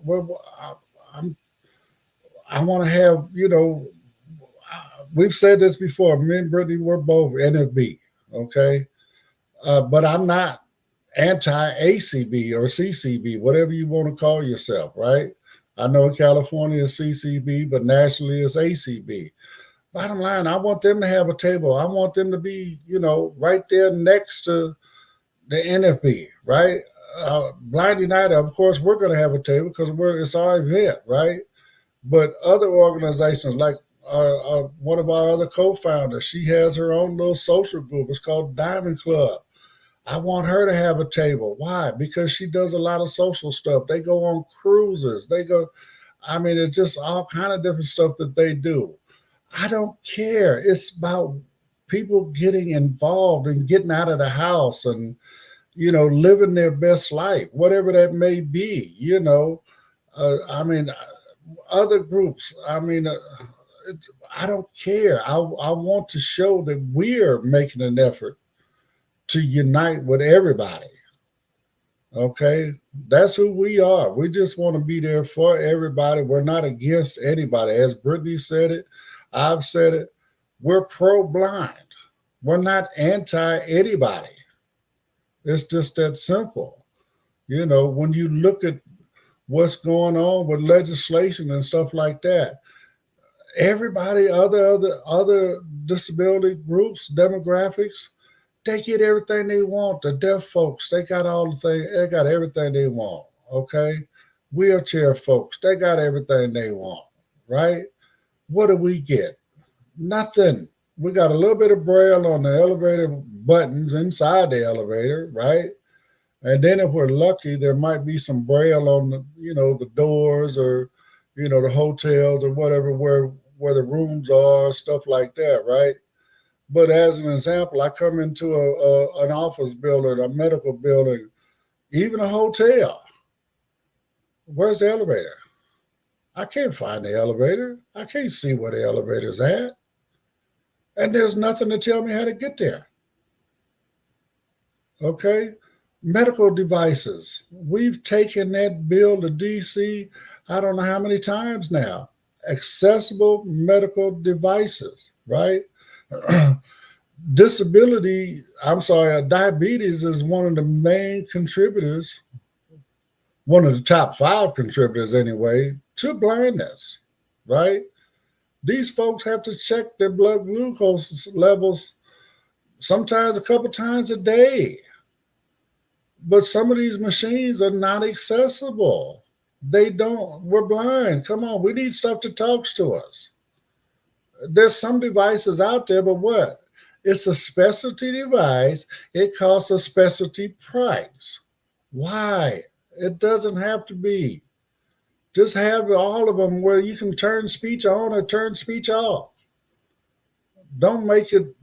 I want to have, we've said this before. Me and Brittany, we're both NFB, okay? But I'm not anti-ACB or CCB, whatever you want to call yourself, right? I know in California it's CCB, but nationally it's ACB. Bottom line, I want them to have a table. I want them to be, right there next to the NFB, right? Blind United, of course, we're going to have a table because it's our event, right? But other organizations, like one of our other co-founders, she has her own little social group. It's called Diamond Club. I want her to have a table. Why? Because she does a lot of social stuff. They go on cruises. It's just all kind of different stuff that they do. I don't care. It's about people getting involved and getting out of the house and, living their best life, whatever that may be, other groups, I don't care. I want to show that we're making an effort to unite with everybody. Okay. That's who we are. We just want to be there for everybody. We're not against anybody. As Brittany said it, I've said it. We're pro-blind. We're not anti anybody. It's just that simple. When you look at what's going on with legislation and stuff like that, everybody, other disability groups, demographics, they get everything they want. The deaf folks, they got all the things, they got everything they want. Okay. Wheelchair folks, they got everything they want, right? What do we get? Nothing. We got a little bit of braille on the elevator buttons inside the elevator, right? And then if we're lucky, there might be some braille on the, the doors or, the hotels or whatever, where where the rooms are, stuff like that, right? But as an example, I come into an office building, a medical building, even a hotel. Where's the elevator? I can't find the elevator. I can't see where the elevator's at. And there's nothing to tell me how to get there. Okay? Medical devices. We've taken that bill to DC, I don't know how many times now. Accessible medical devices, right? Diabetes is one of the main contributors, one of the top 5 contributors anyway, to blindness, right? These folks have to check their blood glucose levels sometimes a couple times a day. But some of these machines are not accessible. We're blind. Come on, we need stuff that talks to us. There's some devices out there, but what? It's a specialty device. It costs a specialty price. Why? It doesn't have to be. Just have all of them where you can turn speech on or turn speech off. Don't make it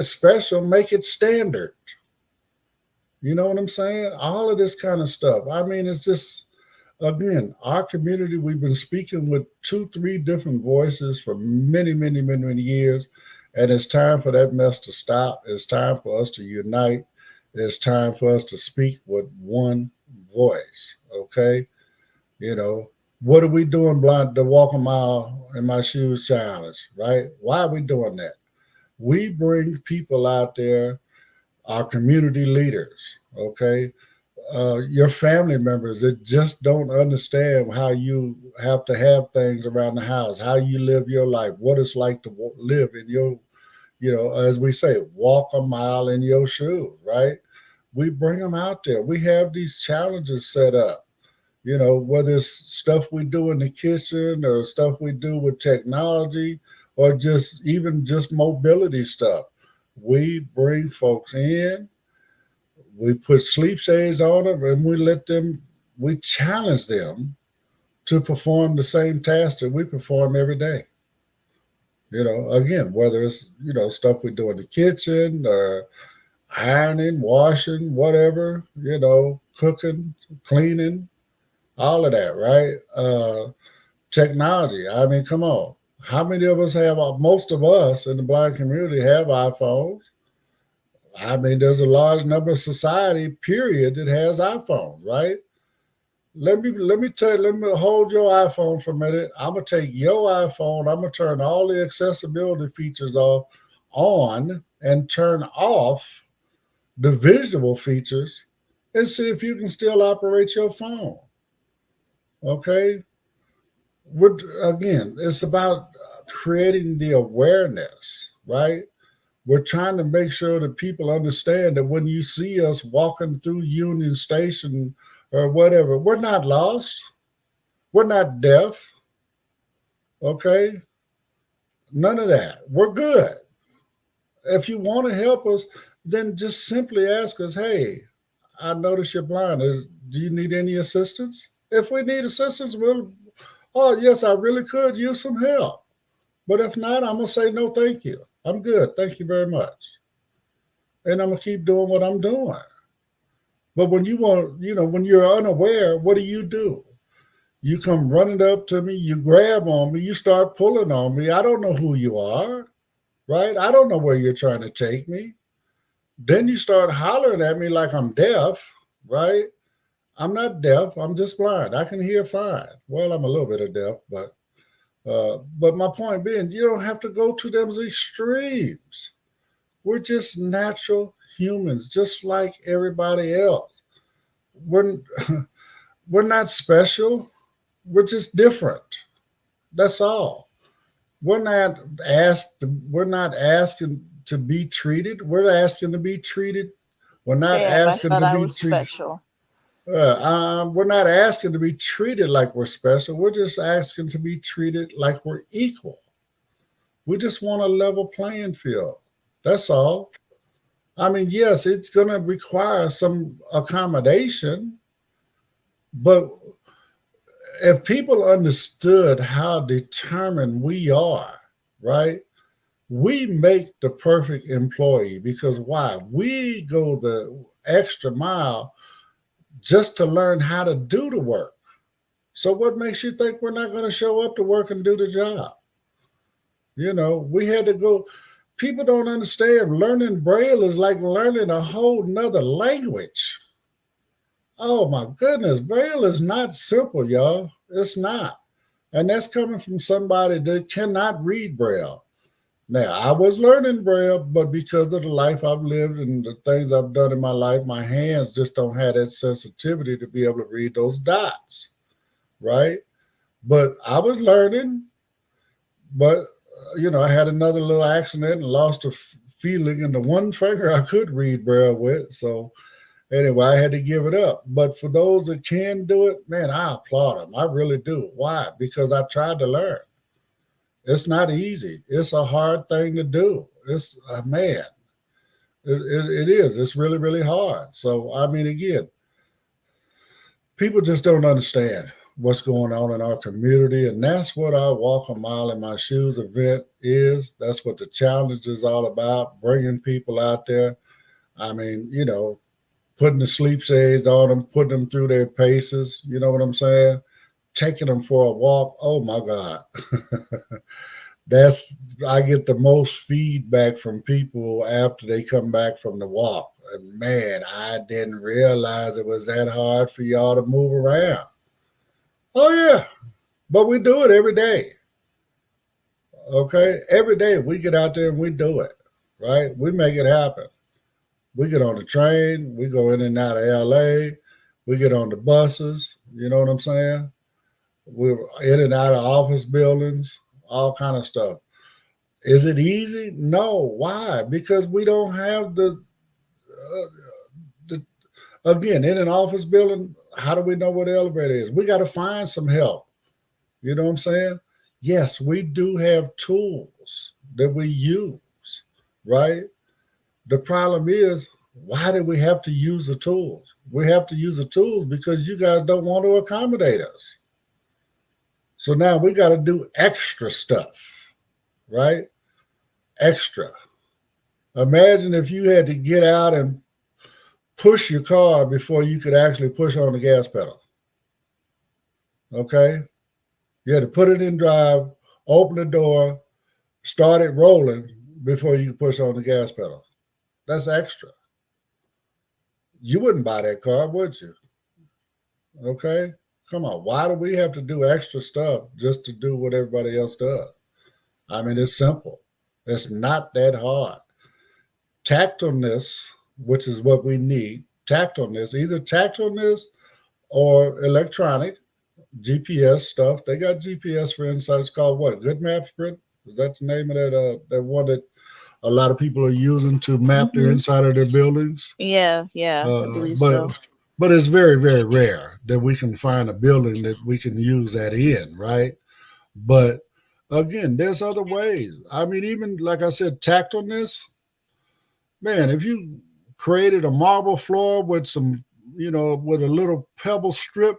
special, make it standard. You know what I'm saying? All of this kind of stuff. I mean, it's just, again, our community, we've been speaking with 2-3 different voices for many, many, many, many years. And it's time for that mess to stop. It's time for us to unite. It's time for us to speak with one voice. Okay? You know, what are we doing the walk a mile in my shoes challenge, right? Why are we doing that? We bring people out there, our community leaders, okay? Your family members that just don't understand how you have to have things around the house, how you live your life, what it's like to live in your, as we say, walk a mile in your shoes, right? We bring them out there. We have these challenges set up, whether it's stuff we do in the kitchen or stuff we do with technology or just mobility stuff. We bring folks in, we put sleep shades on them, and we challenge them to perform the same task that we perform every day. Again, whether it's, stuff we do in the kitchen or ironing, washing, whatever, cooking, cleaning, all of that, right? Technology. I mean, come on. How many of us most of us in the blind community have iPhones? I mean, there's a large number of society, period, that has iPhones, right? Let me hold your iPhone for a minute. I'm going to take your iPhone. I'm going to turn all the accessibility features on and turn off the visual features and see if you can still operate your phone. Okay? Again, it's about creating the awareness, right? We're trying to make sure that people understand that when you see us walking through Union Station or whatever, we're not lost. We're not deaf. Okay? None of that. We're good. If you want to help us, then just simply ask us, hey, I notice you're blind. Do you need any assistance? If we need assistance, yes, I really could use some help. But if not, I'm going to say no, thank you. I'm good. Thank you very much. And I'm going to keep doing what I'm doing. But when when you're unaware, what do? You come running up to me, you grab on me, you start pulling on me. I don't know who you are, right? I don't know where you're trying to take me. Then you start hollering at me like I'm deaf, right? I'm not deaf. I'm just blind. I can hear fine. Well, I'm a little bit of deaf, but my point being, you don't have to go to those extremes. We're just natural humans, just like everybody else. We're not special. We're just different. That's all. We're not asking to be treated. We're asking to be treated. We're not asking to be treated special. We're not asking to be treated like we're special. We're just asking to be treated like we're equal. We just want a level playing field. That's all. I mean, yes, it's going to require some accommodation, but if people understood how determined we are, right? We make the perfect employee because why? We go the extra mile just to learn how to do the work. So what makes you think we're not going to show up to work and do the job? We had to go. People don't understand. Learning Braille is like learning a whole nother language. Oh my goodness, Braille is not simple, y'all. It's not. And that's coming from somebody that cannot read Braille. Now, I was learning Braille, but because of the life I've lived and the things I've done in my life, my hands just don't have that sensitivity to be able to read those dots, right? But I was learning, but, I had another little accident and lost a feeling in the one finger I could read Braille with. So anyway, I had to give it up. But for those that can do it, man, I applaud them. I really do. Why? Because I tried to learn. It's not easy. It's a hard thing to do. It's man, it is. It's really, really hard. So, I mean, again, people just don't understand what's going on in our community. And that's what our Walk a Mile in My Shoes event is. That's what the challenge is all about, bringing people out there. I mean, putting the sleep aids on them, putting them through their paces. You know what I'm saying? Taking them for a walk. Oh my God. I get the most feedback from people after they come back from the walk. And man, I didn't realize it was that hard for y'all to move around. Oh yeah, but we do it every day. Okay, every day we get out there and we do it, right? We make it happen. We get on the train, we go in and out of LA, we get on the buses, you know what I'm saying? We're in and out of office buildings, all kind of stuff. Is it easy? No. Why? Because we don't have again, in an office building, how do we know what the elevator is? We got to find some help. You know what I'm saying? Yes, we do have tools that we use, right? The problem is, why do we have to use the tools? We have to use the tools because you guys don't want to accommodate us. So now we got to do extra stuff, right? Extra. Imagine if you had to get out and push your car before you could actually push on the gas pedal. Okay? You had to put it in drive, open the door, start it rolling before you could push on the gas pedal. That's extra. You wouldn't buy that car, would you? Okay? Come on. Why do we have to do extra stuff just to do what everybody else does? I mean, it's simple. It's not that hard. Tactfulness, which is what we need, tactfulness, either tactfulness or electronic GPS stuff. They got GPS for inside. It's called what? Good Maps, Britt? Is that the name of that one that a lot of people are using to map their inside of their buildings? Yeah, I believe so. But it's very, very rare that we can find a building that we can use that in, right? But again, there's other ways. I mean, even like I said, tactfulness. Man, if you created a marble floor with some, with a little pebble strip,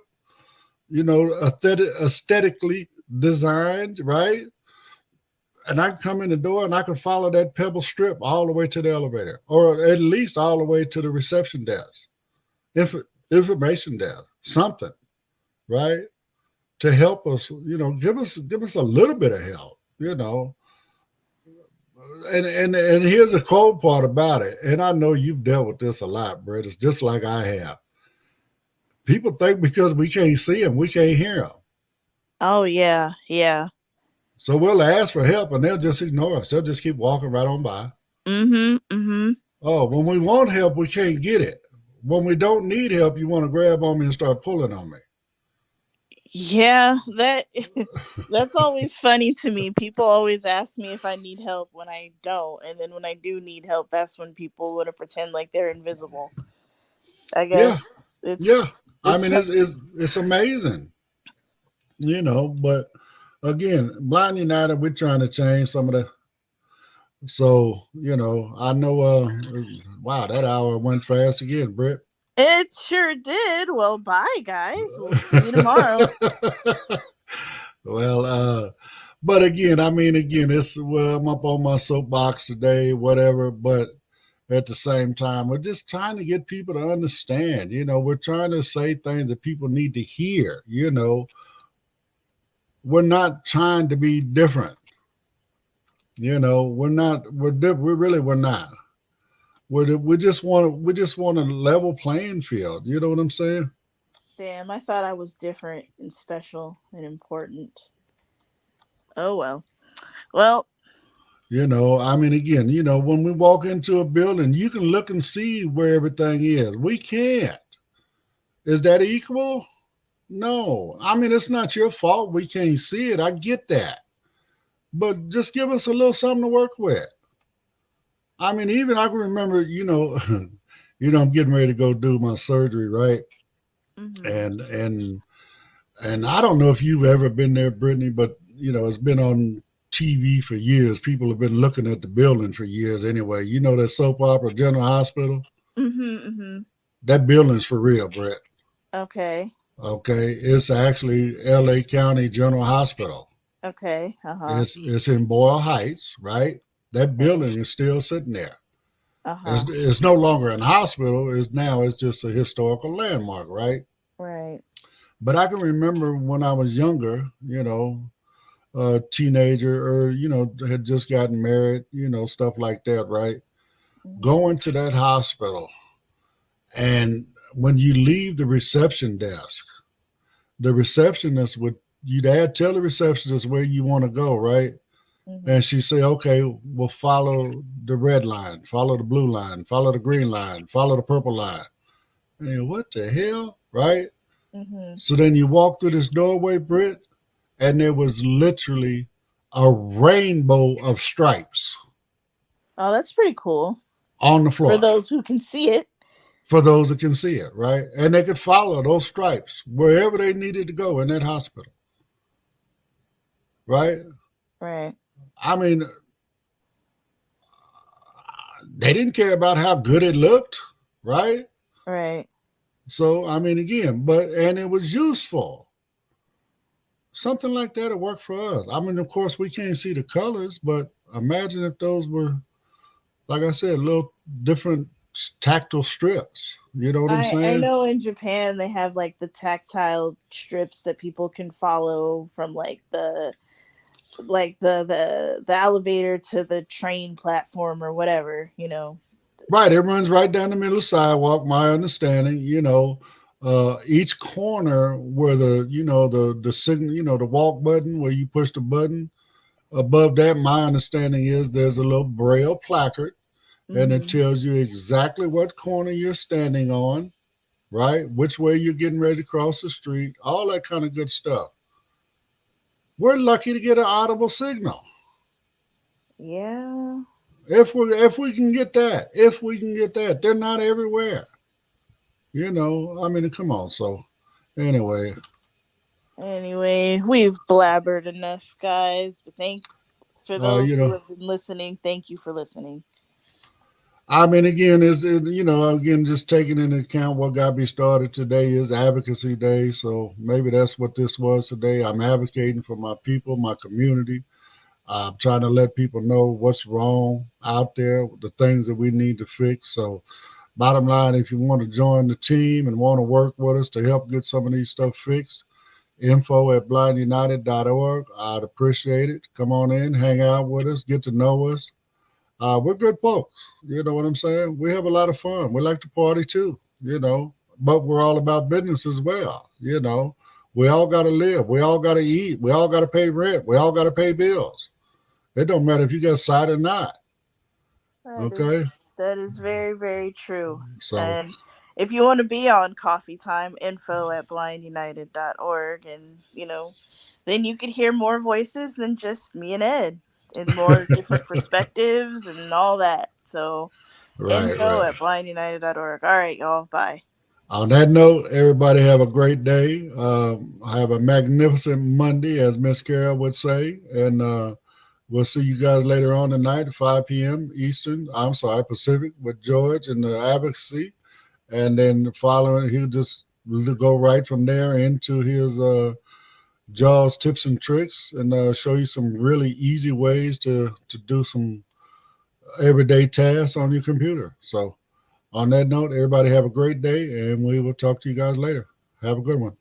aesthetically designed, right? And I can come in the door and I can follow that pebble strip all the way to the elevator, or at least all the way to the reception desk, information desk, something, right? To help us, give us a little bit of help, And here's the cold part about it. And I know you've dealt with this a lot, Brett. It's just like I have. People think because we can't see them, we can't hear them. Oh, yeah. So we'll ask for help and they'll just ignore us. They'll just keep walking right on by. Oh, when we want help, we can't get it. When we don't need help, you want to grab on me and start pulling on me. Yeah, that's always funny to me. People always ask me if I need help when I don't. And then when I do need help, that's when people want to pretend like they're invisible. I guess. It's amazing. But again, Blind United, we're trying to change some of the. So, I know, wow, that hour went fast again, Britt. It sure did. Well, bye, guys. We'll see you tomorrow. Well, but again, I mean, again, I'm up on my soapbox today, whatever, but at the same time, we're just trying to get people to understand, we're trying to say things that people need to hear, we're not trying to be different. We're not, we're not. We just want a level playing field. You know what I'm saying? Damn, I thought I was different and special and important. Oh, well. Well, I mean, again, when we walk into a building, you can look and see where everything is. We can't. Is that equal? No. I mean, it's not your fault we can't see it. I get that. But just give us a little something to work with. I mean, even I can remember, I'm getting ready to go do my surgery, right? Mm-hmm. And I don't know if you've ever been there, Brittany, but it's been on TV for years. People have been looking at the building for years anyway. You know that soap opera General Hospital? Mm-hmm, mm-hmm. That building's for real, Brett. Okay. Okay. It's actually LA County General Hospital. Okay. Uh-huh. It's in Boyle Heights, right? That building is still sitting there. Uh-huh. It's no longer a hospital. It's just a historical landmark, right? Right. But I can remember when I was younger, a teenager or, had just gotten married, stuff like that, right? Mm-hmm. Going to that hospital. And when you leave the reception desk, the receptionist you'd tell the receptionist where you want to go, right? Mm-hmm. And she'd say, okay, we'll follow the red line, follow the blue line, follow the green line, follow the purple line. And what the hell, right? Mm-hmm. So then you walk through this doorway, Britt, and there was literally a rainbow of stripes. Oh, that's pretty cool. On the floor. For those who can see it. For those that can see it, right? And they could follow those stripes wherever they needed to go in that hospital. Right? Right. I mean, they didn't care about how good it looked, right? Right. So, I mean, again, and it was useful. Something like that would work for us. I mean, of course, we can't see the colors, but imagine if those were, like I said, little different tactile strips. You know what I'm saying? I know in Japan they have like the tactile strips that people can follow from like the elevator to the train platform or whatever, Right. It runs right down the middle of the sidewalk, my understanding, each corner where the signal, the walk button where you push the button, above that, my understanding is there's a little braille placard. Mm-hmm. And it tells you exactly what corner you're standing on, right? Which way you're getting ready to cross the street, all that kind of good stuff. We're lucky to get an audible signal. Yeah. If we can get that, they're not everywhere. I mean, come on. So anyway, we've blabbered enough, guys. But for those who have been listening, thank you for listening. I mean, again, just taking into account what got me started today is Advocacy Day. So maybe that's what this was today. I'm advocating for my people, my community. I'm trying to let people know what's wrong out there, the things that we need to fix. So bottom line, if you want to join the team and want to work with us to help get some of these stuff fixed, info@blindunited.org. I'd appreciate it. Come on in, hang out with us, get to know us. We're good folks. You know what I'm saying? We have a lot of fun. We like to party too, but we're all about business as well. We all got to live. We all got to eat. We all got to pay rent. We all got to pay bills. It don't matter if you got sight or not. That is very, very true. So, and if you want to be on Coffee Time, info@blindunited.org. And, then you could hear more voices than just me and Ed. And more different perspectives and all that. So, info@blindunited.org. All right, y'all. Bye. On that note, everybody have a great day. Have a magnificent Monday, as Miss Carol would say. And we'll see you guys later on tonight at 5 p.m. Pacific with George and the Advocacy. and then following, he'll just go right from there into his JAWS tips and tricks, and show you some really easy ways to do some everyday tasks on your computer. So on that note, everybody have a great day, and we will talk to you guys later. Have a good one.